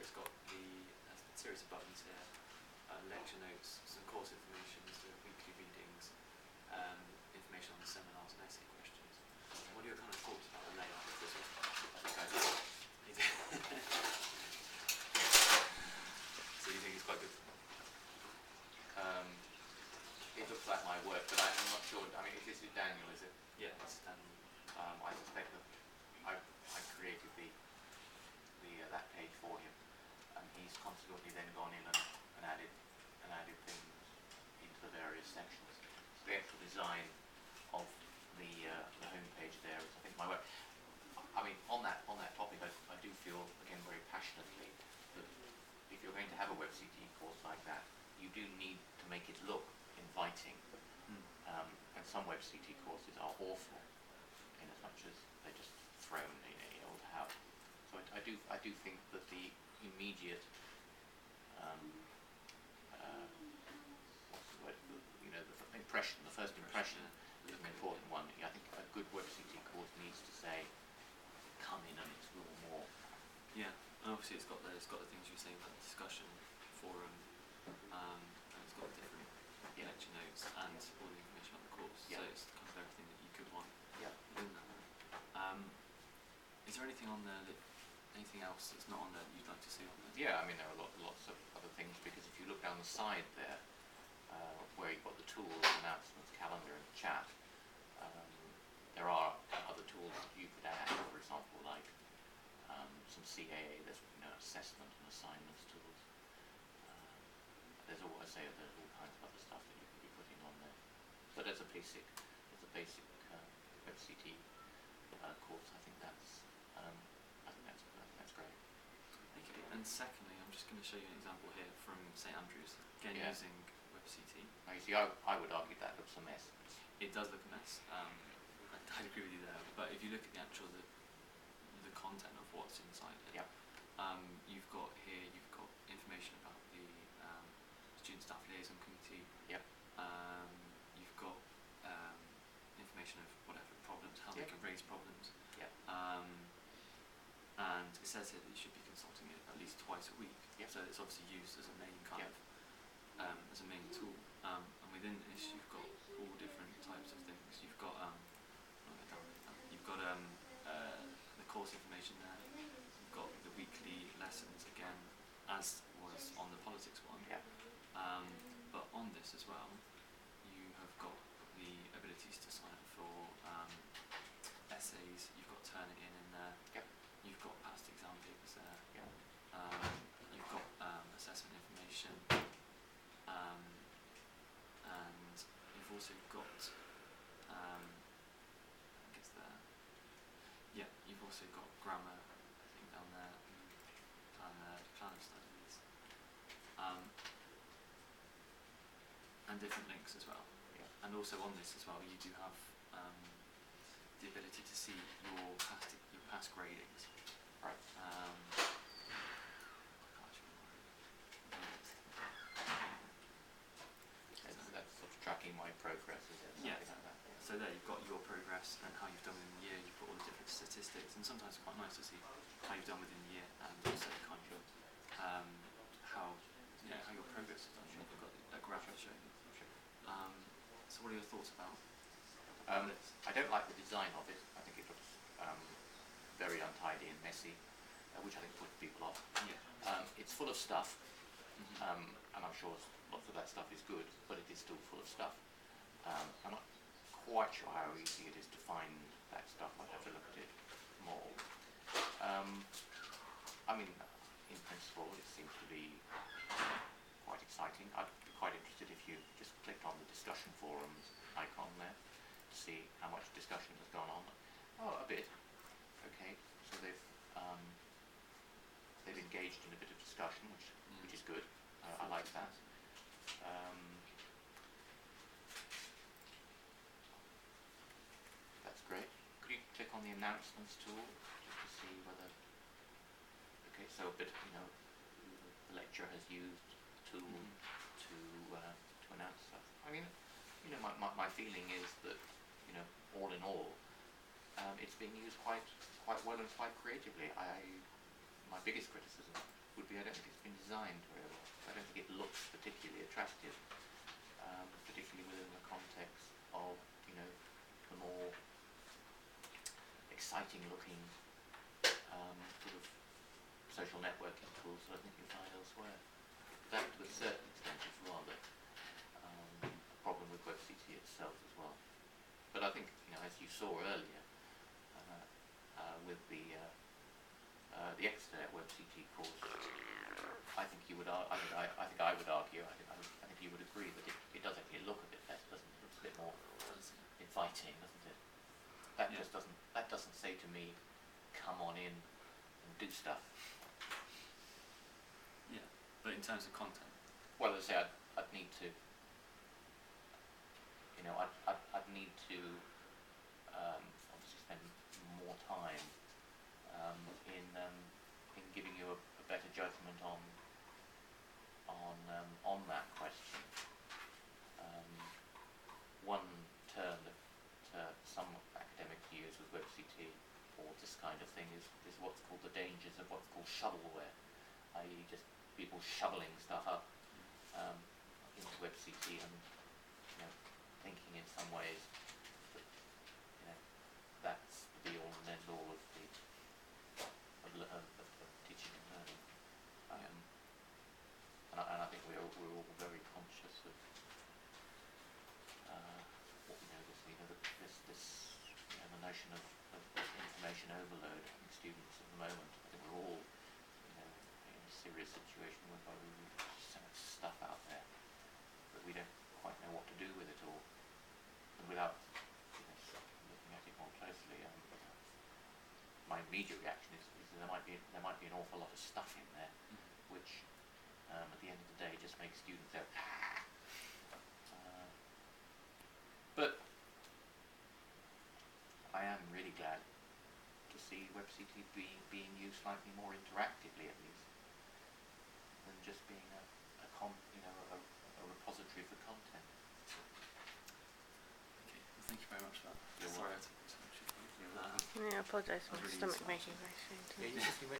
it's got the series of buttons here, lecture notes, some course information, some weekly readings, information on the seminars and essay questions. What are your kind of thoughts about the layout of this? I think I did. So you think it's quite good? It looks like my work, but I'm not sure. I mean, this is Daniel, is it? Yeah, it's Daniel. I suspect that I created that page for him, and he's consequently then gone in and added things into the various sections. So the actual design of the home page there is, I think, my work. I mean, on that topic, I do feel again very passionately that if you're going to have a WebCT course like that, you do need to make it look inviting. And some WebCT courses are awful in as much as they're just thrown in a old house. So I do think that the immediate what's the word? The first impression is an important one. I think a good WebCT course needs to say, come in and explore more. Yeah, and obviously it's got the things you were saying about the discussion forum, and it's got the different lecture notes and all the information about the course. So it's kind of everything that you could want within that. Is there anything on there anything else that's not on there that you'd like to see on there? Yeah, I mean there are lots of other things, because if you look down the side there, where you've got the tools, announcements, calendar, and chat, there are other tools that you could add. For example, like some CAA, there's assessment and assignments tools. There's all kinds of other stuff that you could be putting on there. But as a basic WebCT course, I think that's great. Thank you. And secondly, I'm just going to show you an example here from St Andrews, again using WebCT. Now you see, I would argue that looks a mess. It does look a mess. I'd agree with you there. But if you look at the actual the content of what's inside it, you've got information about the student staff liaison committee. You've got information of whatever problems, how they can raise problems. And it says here that you should be consulting it at least twice a week. So it's obviously used as a main kind of as a main tool. And within this, you've got all different types of things. You've got the course information there. You've got the weekly lessons again, as was on the politics one. But on this as well, you have got the abilities to sign up for essays. You've got Turnitin in there. You've got past exam papers there. You've got assessment information, and you've also got you've also got grammar, I think, down there, and plan of studies, and different links as well. And also on this as well, you do have the ability to see your past gradings. Right. That's sort of tracking my progress, is it? Yeah. Like that. So there you've got your progress and how you've done within the year. You've got all the different statistics, and sometimes it's quite nice to see how you've done within the year, and also kind of how your progress is done. You've got a graph showing you. So what are your thoughts about this? I don't like the design of it. I think it looks very untidy and messy, which I think puts people off. It's full of stuff, and I'm sure lots of that stuff is good, but it is still full of stuff. I'm not quite sure how easy it is to find that stuff. I'd have to look at it more. I mean, in principle, it seems to be quite exciting. I'd be quite interested if you just clicked on the discussion forums icon there to see how much discussion has gone on. Oh, a bit. Okay, so they've engaged in a bit of discussion, which is good. I like that. That's great. Could you click on the announcements tool just to see whether? Okay, so a bit, the lecturer has used the tool to announce stuff. I mean, my feeling is that, all in all, it's being used quite well and quite creatively. my biggest criticism would be I don't think it's been designed very well. I don't think it looks particularly attractive, particularly within the context of, you know, the more exciting looking sort of social networking tools that I think you find elsewhere. That, to a certain extent, is rather a problem with WebCT itself as well. But I think, you know, as you saw earlier, with the Exeter WebCT course, I think you would. I think I would argue. I think you would agree that it does actually look a bit better, doesn't it? It looks a bit more inviting, doesn't it? That just doesn't. That doesn't say to me, "Come on in and do stuff." Yeah, but in terms of content. Well, as I say, I'd need to. You know, I'd need to obviously spend more time in giving you a better judgment on that question. One term that some academics use with WebCT for this kind of thing is what's called the dangers of what's called shovelware, i.e. just people shoveling stuff up into WebCT and, you know, thinking in some ways that, you know, that's the be all and end all of teaching and learning. And I think we're all very conscious of what we know, this the notion of information overload in students at the moment. I think we're all, you know, in a serious situation whereby there's so much stuff out there that we don't quite know what to do with it all, and without, you know, looking at it more closely. My immediate reaction is that there might be an awful lot of stuff in there, which at the end of the day just makes students go ah. But I am really glad to see WebCT being used slightly more interactively, at least, than just being a repository for content. Okay, well, thank you very much for that. You're Sorry I welcome. took so much of your time. You're welcome. Yeah, I apologise for my Really stomach useful. making very strange Yeah, noises. you